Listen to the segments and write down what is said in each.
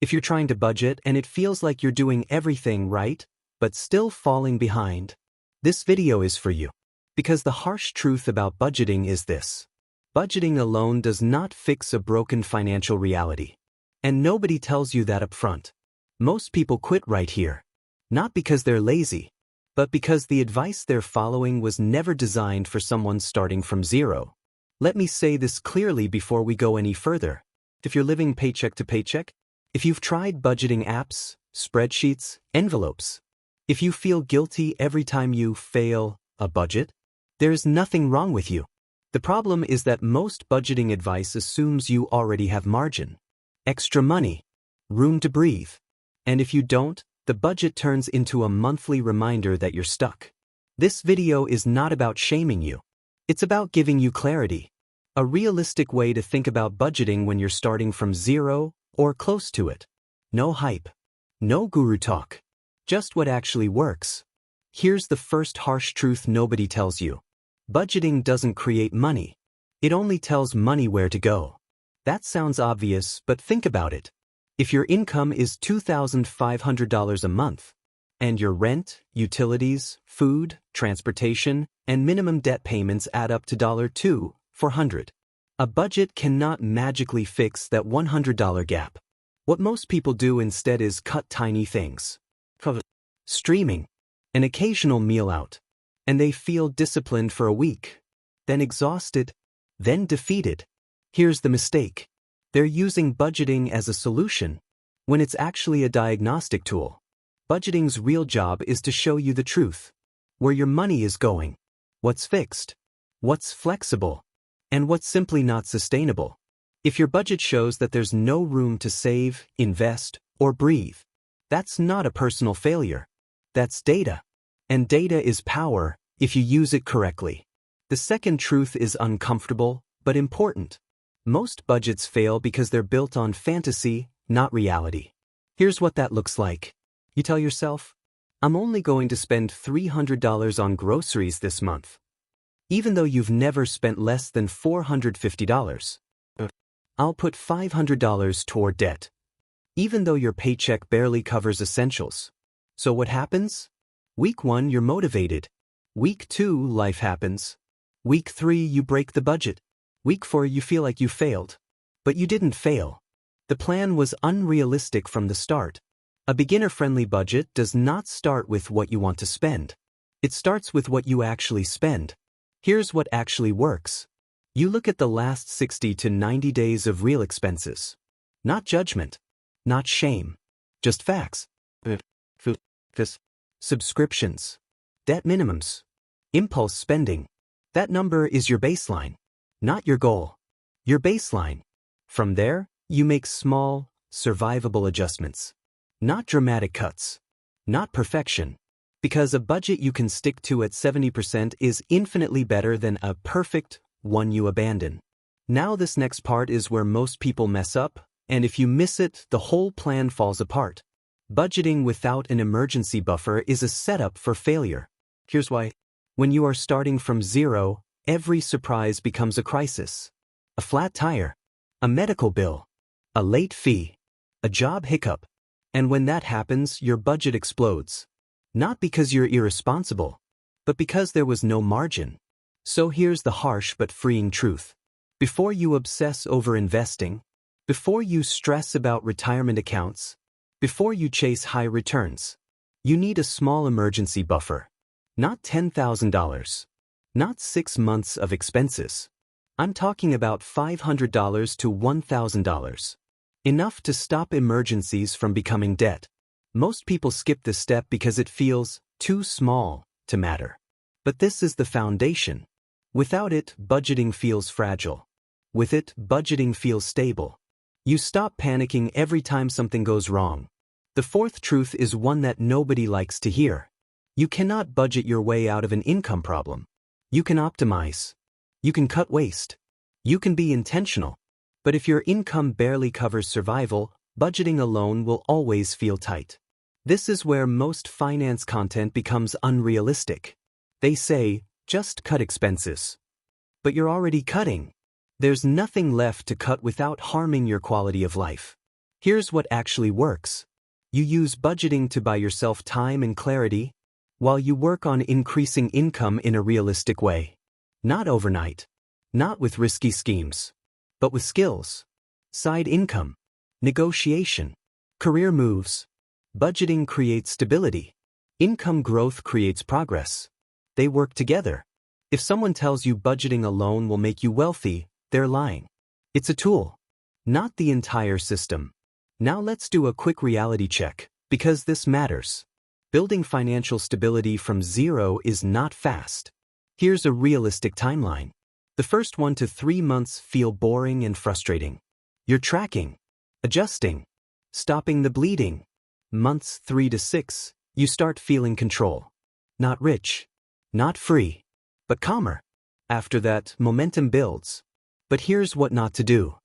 If you're trying to budget and it feels like you're doing everything right, but still falling behind, this video is for you. Because the harsh truth about budgeting is this: budgeting alone does not fix a broken financial reality. And nobody tells you that up front. Most people quit right here. Not because they're lazy, but because the advice they're following was never designed for someone starting from zero. Let me say this clearly before we go any further. If you're living paycheck to paycheck, if you've tried budgeting apps, spreadsheets, envelopes, if you feel guilty every time you fail a budget, there's nothing wrong with you. The problem is that most budgeting advice assumes you already have margin, extra money, room to breathe. And if you don't, the budget turns into a monthly reminder that you're stuck. This video is not about shaming you. It's about giving you clarity. A realistic way to think about budgeting when you're starting from zero or close to it. No hype. No guru talk. Just what actually works. Here's the first harsh truth nobody tells you. Budgeting doesn't create money. It only tells money where to go. That sounds obvious, but think about it. If your income is $2,500 a month, and your rent, utilities, food, transportation, and minimum debt payments add up to $2,400, a budget cannot magically fix that $100 gap. What most people do instead is cut tiny things. Streaming, an occasional meal out, and they feel disciplined for a week, then exhausted, then defeated. Here's the mistake. They're using budgeting as a solution, when it's actually a diagnostic tool. Budgeting's real job is to show you the truth, where your money is going, what's fixed, what's flexible, and what's simply not sustainable. If your budget shows that there's no room to save, invest, or breathe, that's not a personal failure. That's data. And data is power if you use it correctly. The second truth is uncomfortable, but important. Most budgets fail because they're built on fantasy, not reality. Here's what that looks like. You tell yourself, I'm only going to spend $300 on groceries this month. Even though you've never spent less than $450. I'll put $500 toward debt. Even though your paycheck barely covers essentials. So what happens? Week 1, you're motivated. Week 2, life happens. Week 3, you break the budget. Week 4, you feel like you failed. But you didn't fail. The plan was unrealistic from the start. A beginner-friendly budget does not start with what you want to spend. It starts with what you actually spend. Here's what actually works. You look at the last 60 to 90 days of real expenses. Not judgment. Not shame. Just facts. Subscriptions. Debt minimums. Impulse spending. That number is your baseline. Not your goal. Your baseline. From there, you make small, survivable adjustments. Not dramatic cuts. Not perfection. Because a budget you can stick to at 70% is infinitely better than a perfect one you abandon. Now this next part is where most people mess up, and if you miss it, the whole plan falls apart. Budgeting without an emergency buffer is a setup for failure. Here's why. When you are starting from zero, every surprise becomes a crisis. A flat tire, a medical bill, a late fee, a job hiccup. And when that happens, your budget explodes. Not because you're irresponsible, but because there was no margin. So here's the harsh but freeing truth. Before you obsess over investing, before you stress about retirement accounts, before you chase high returns, you need a small emergency buffer. Not $10,000. Not 6 months of expenses. I'm talking about $500 to $1,000. Enough to stop emergencies from becoming debt. Most people skip this step because it feels too small to matter. But this is the foundation. Without it, budgeting feels fragile. With it, budgeting feels stable. You stop panicking every time something goes wrong. The fourth truth is one that nobody likes to hear. You cannot budget your way out of an income problem. You can optimize. You can cut waste. You can be intentional. But if your income barely covers survival, budgeting alone will always feel tight. This is where most finance content becomes unrealistic. They say, just cut expenses. But you're already cutting. There's nothing left to cut without harming your quality of life. Here's what actually works. You use budgeting to buy yourself time and clarity, while you work on increasing income in a realistic way. Not overnight. Not with risky schemes. But with skills. Side income. Negotiation. Career moves. Budgeting creates stability. Income growth creates progress. They work together. If someone tells you budgeting alone will make you wealthy, they're lying. It's a tool, not the entire system. Now let's do a quick reality check, because this matters. Building financial stability from zero is not fast. Here's a realistic timeline. The first 1 to 3 months feel boring and frustrating. You're tracking, adjusting, stopping the bleeding. Months 3 to 6, you start feeling control. Not rich, not free, but calmer. After that, momentum builds. But here's what not to do.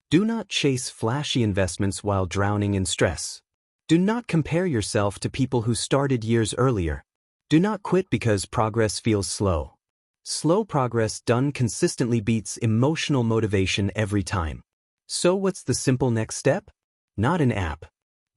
Do not chase flashy investments while drowning in stress. Do not compare yourself to people who started years earlier. Do not quit because progress feels slow. Slow progress done consistently beats emotional motivation every time. So what's the simple next step? Not an app.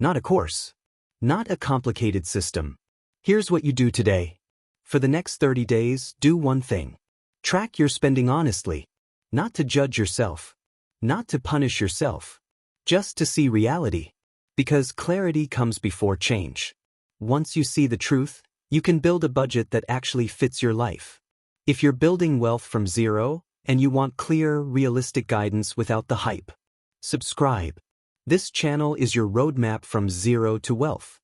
Not a course. Not a complicated system. Here's what you do today. For the next 30 days, do one thing. Track your spending honestly. Not to judge yourself. Not to punish yourself. Just to see reality. Because clarity comes before change. Once you see the truth, you can build a budget that actually fits your life. If you're building wealth from zero, and you want clear, realistic guidance without the hype, subscribe. This channel is your roadmap from zero to wealth.